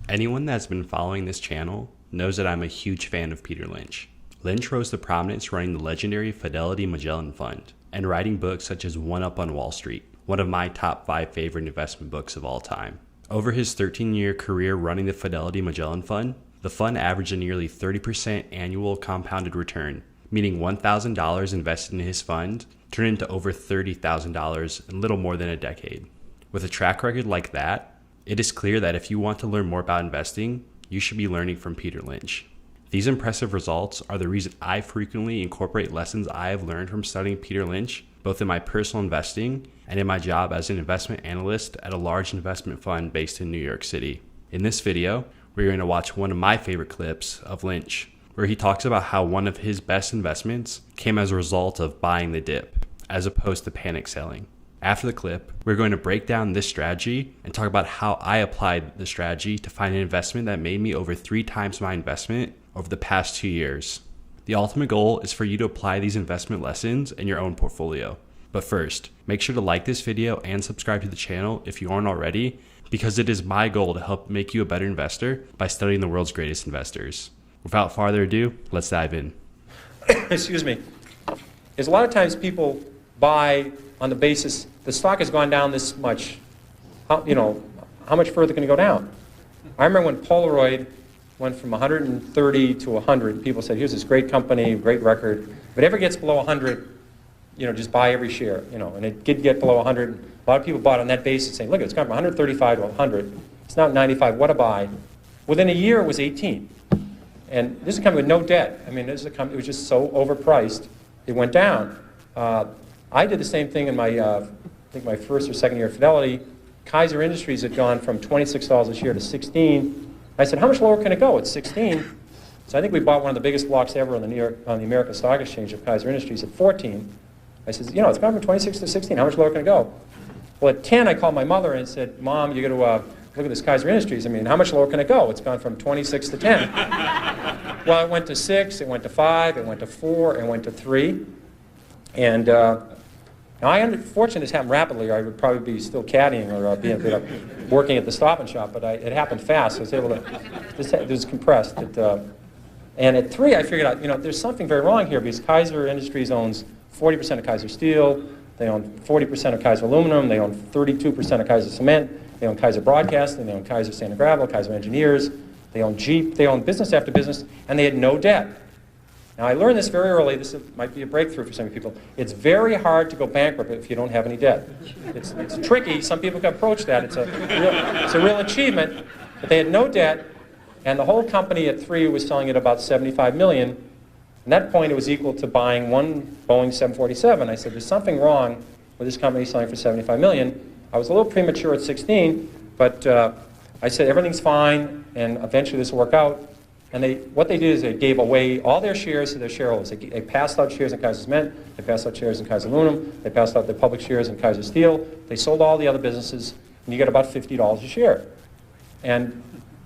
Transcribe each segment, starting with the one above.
Anyone that's been following this channel knows that I'm a huge fan of Peter Lynch. Lynch rose to prominence running the legendary Fidelity Magellan Fund and writing books such as One Up on Wall Street, one of my top 5 favorite investment books of all time. Over his 13-year career running the Fidelity Magellan Fund, the fund averaged a nearly 30% annual compounded return, meaning $1,000 invested in his fund turned into over $30,000 in little more than a decade. With a track record like that, it is clear that if you want to learn more about investing, you should be learning from Peter Lynch. These impressive results are the reason I frequently incorporate lessons I have learned from studying Peter Lynch, both in my personal investing and in my job as an investment analyst at a large investment fund based in New York City. In this video, we're going to watch one of my favorite clips of Lynch, where he talks about how one of his best investments came as a result of buying the dip, as opposed to panic selling. After the clip, we're going to break down this strategy and talk about how I applied the strategy to find an investment that made me over 3 times my investment over the past 2 years. The ultimate goal is for you to apply these investment lessons in your own portfolio. But first, make sure to like this video and subscribe to the channel if you aren't already, because it is my goal to help make you a better investor by studying the world's greatest investors. Without farther ado, let's dive in. Excuse me. Is a lot of times people buy on the basis the stock has gone down this much. How much further can it go down? I remember when Polaroid went from 130 to 100. People said, "Here's this great company, great record. If it ever gets below 100, just buy every share." And it did get below 100. A lot of people bought on that basis, saying, "Look, it's gone from 135 to 100. It's now 95. What a buy!" Within a year, it was 18. And this is a company with no debt. I mean, this is a company. It was just so overpriced. It went down. I did the same thing in my, I think my first or second year of Fidelity. Kaiser Industries had gone from $26 a share to 16. I said, "How much lower can it go?" It's 16. So I think we bought one of the biggest blocks ever on the American Stock Exchange of Kaiser Industries at 14. I said, "It's gone from 26 to 16. How much lower can it go?" Well, at 10, I called my mother and said, "Mom, you got to look at this Kaiser Industries. I mean, how much lower can it go? It's gone from 26 to 10. Well, it went to 6, it went to 5, it went to 4, it went to 3. And now I am fortunate this happened rapidly, or I would probably be still caddying or be working at the Stop and Shop, but it happened fast. So I was able to, it was compressed. And at 3, I figured out, there's something very wrong here, because Kaiser Industries owns 40% of Kaiser Steel, they own 40% of Kaiser Aluminum, they own 32% of Kaiser Cement, they own Kaiser Broadcasting, they own Kaiser Sand and Gravel, Kaiser Engineers, they own Jeep, they own business after business, and they had no debt. Now, I learned this very early. This might be a breakthrough for some people. It's very hard to go bankrupt if you don't have any debt. It's tricky. Some people can approach that. It's a real achievement. But they had no debt, and the whole company at 3 was selling at about $75 million. At that point, it was equal to buying one Boeing 747. I said, "There's something wrong with this company selling for $75 million. I was a little premature at 16, but I said, "Everything's fine, and eventually this will work out." And what they did is they gave away all their shares to their shareholders. They passed out shares in Kaiser Cement, they passed out shares in Kaiser Aluminum, they passed out their public shares in Kaiser Steel, they sold all the other businesses, and you get about $50 a share.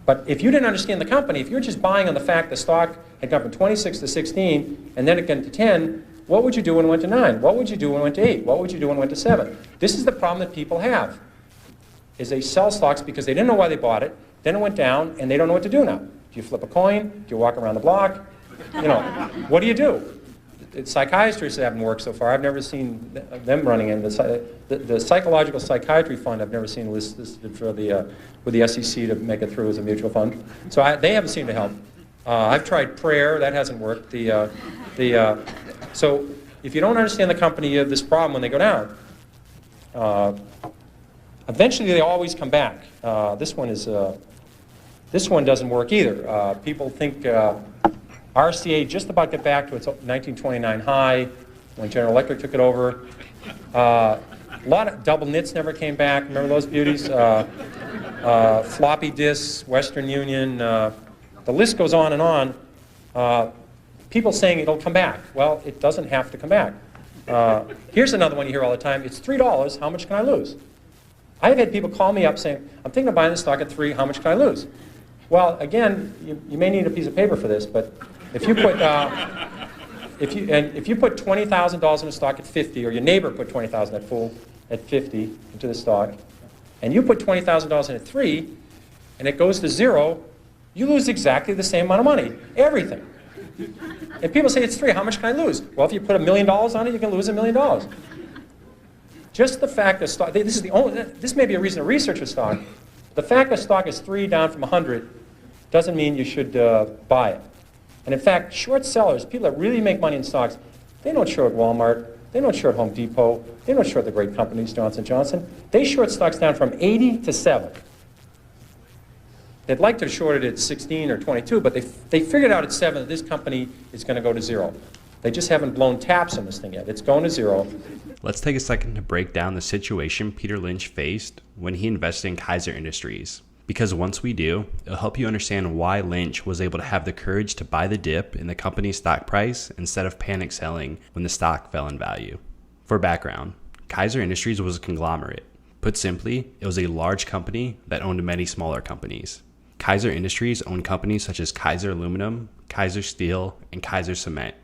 But if you didn't understand the company, if you're just buying on the fact the stock had gone from 26 to 16, and then it went to 10, what would you do when it went to 9? What would you do when it went to 8? What would you do when it went to 7? This is the problem that people have, is they sell stocks because they didn't know why they bought it, then it went down, and they don't know what to do now. Do you flip a coin? Do you walk around the block? What do you do? Psychiatrists haven't worked so far. I've never seen them running in. The psychological psychiatry fund, I've never seen listed for with the SEC to make it through as a mutual fund. So they haven't seemed to help. I've tried prayer. That hasn't worked. So if you don't understand the company, you have this problem when they go down. Eventually, they always come back. This one doesn't work either. People think RCA just about got back to its 1929 high when General Electric took it over. A lot of double knits never came back. Remember those beauties? Floppy disks, Western Union. The list goes on and on. People saying it'll come back. Well, it doesn't have to come back. Here's another one you hear all the time. It's $3. How much can I lose? I've had people call me up saying, "I'm thinking of buying this stock at 3. How much can I lose?" Well, again, you may need a piece of paper for this, but if you put if you put $20,000 in a stock at 50, or your neighbor put $20,000 at 50 into the stock, and you put $20,000 in at 3, and it goes to zero, you lose exactly the same amount of money, everything. And people say it's 3, how much can I lose? Well, if you put $1 million on it, you can lose $1 million. Just the fact that stock, this may be a reason to research a stock. The fact that stock is 3 down from 100 doesn't mean you should buy it. And in fact, short sellers, people that really make money in stocks, they don't short Walmart, they don't short Home Depot, they don't short the great companies, Johnson & Johnson. They short stocks down from 80 to 7. They'd like to short it at 16 or 22, but they figured out at 7 that this company is going to go to zero. They just haven't blown taps on this thing yet. It's going to zero. Let's take a second to break down the situation Peter Lynch faced when he invested in Kaiser Industries. Because once we do, it'll help you understand why Lynch was able to have the courage to buy the dip in the company's stock price instead of panic selling when the stock fell in value. For background, Kaiser Industries was a conglomerate. Put simply, it was a large company that owned many smaller companies. Kaiser Industries owned companies such as Kaiser Aluminum, Kaiser Steel, and Kaiser Cement.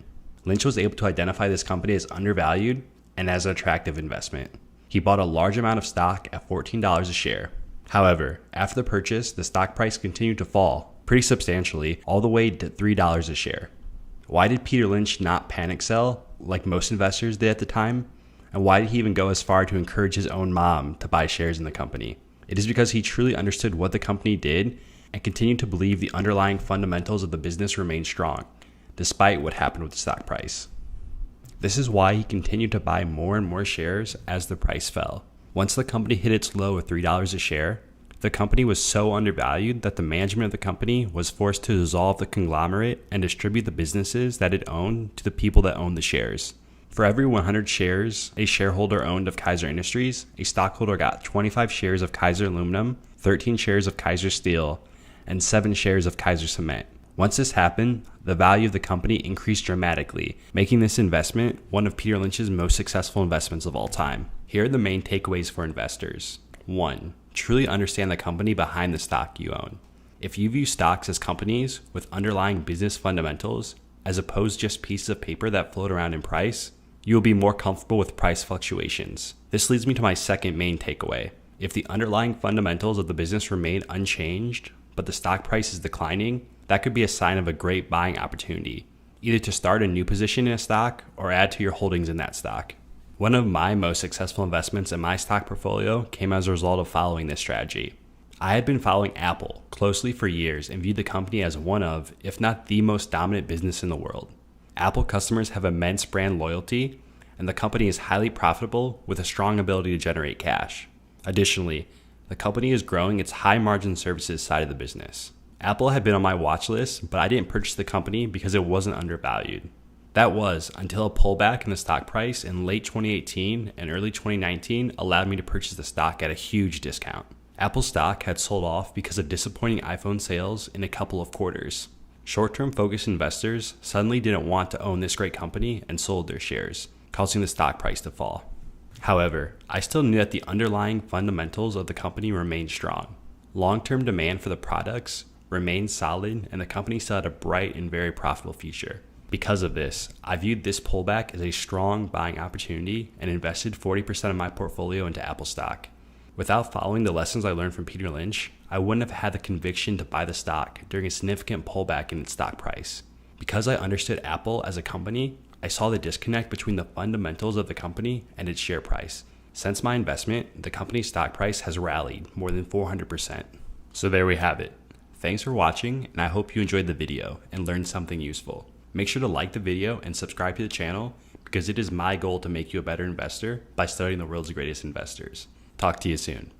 Lynch was able to identify this company as undervalued and as an attractive investment. He bought a large amount of stock at $14 a share. However, after the purchase, the stock price continued to fall pretty substantially, all the way to $3 a share. Why did Peter Lynch not panic sell like most investors did at the time? And why did he even go as far to encourage his own mom to buy shares in the company? It is because he truly understood what the company did and continued to believe the underlying fundamentals of the business remained strong, despite what happened with the stock price. This is why he continued to buy more and more shares as the price fell. Once the company hit its low of $3 a share, the company was so undervalued that the management of the company was forced to dissolve the conglomerate and distribute the businesses that it owned to the people that owned the shares. For every 100 shares a shareholder owned of Kaiser Industries, a stockholder got 25 shares of Kaiser Aluminum, 13 shares of Kaiser Steel, and 7 shares of Kaiser Cement. Once this happened, the value of the company increased dramatically, making this investment one of Peter Lynch's most successful investments of all time. Here are the main takeaways for investors. 1. Truly understand the company behind the stock you own. If you view stocks as companies with underlying business fundamentals, as opposed to just pieces of paper that float around in price, you will be more comfortable with price fluctuations. This leads me to my second main takeaway. If the underlying fundamentals of the business remain unchanged, but the stock price is declining, that could be a sign of a great buying opportunity, either to start a new position in a stock or add to your holdings in that stock. One of my most successful investments in my stock portfolio came as a result of following this strategy. I had been following Apple closely for years and viewed the company as one of, if not the most dominant business in the world. Apple customers have immense brand loyalty, and the company is highly profitable with a strong ability to generate cash. Additionally, the company is growing its high margin services side of the business. Apple had been on my watch list, but I didn't purchase the company because it wasn't undervalued. That was until a pullback in the stock price in late 2018 and early 2019 allowed me to purchase the stock at a huge discount. Apple stock had sold off because of disappointing iPhone sales in a couple of quarters. Short-term focused investors suddenly didn't want to own this great company and sold their shares, causing the stock price to fall. However, I still knew that the underlying fundamentals of the company remained strong. Long-term demand for the products remained solid, and the company still had a bright and very profitable future. Because of this, I viewed this pullback as a strong buying opportunity and invested 40% of my portfolio into Apple stock. Without following the lessons I learned from Peter Lynch, I wouldn't have had the conviction to buy the stock during a significant pullback in its stock price. Because I understood Apple as a company, I saw the disconnect between the fundamentals of the company and its share price. Since my investment, the company's stock price has rallied more than 400%. So there we have it. Thanks for watching, and I hope you enjoyed the video and learned something useful. Make sure to like the video and subscribe to the channel because it is my goal to make you a better investor by studying the world's greatest investors. Talk to you soon.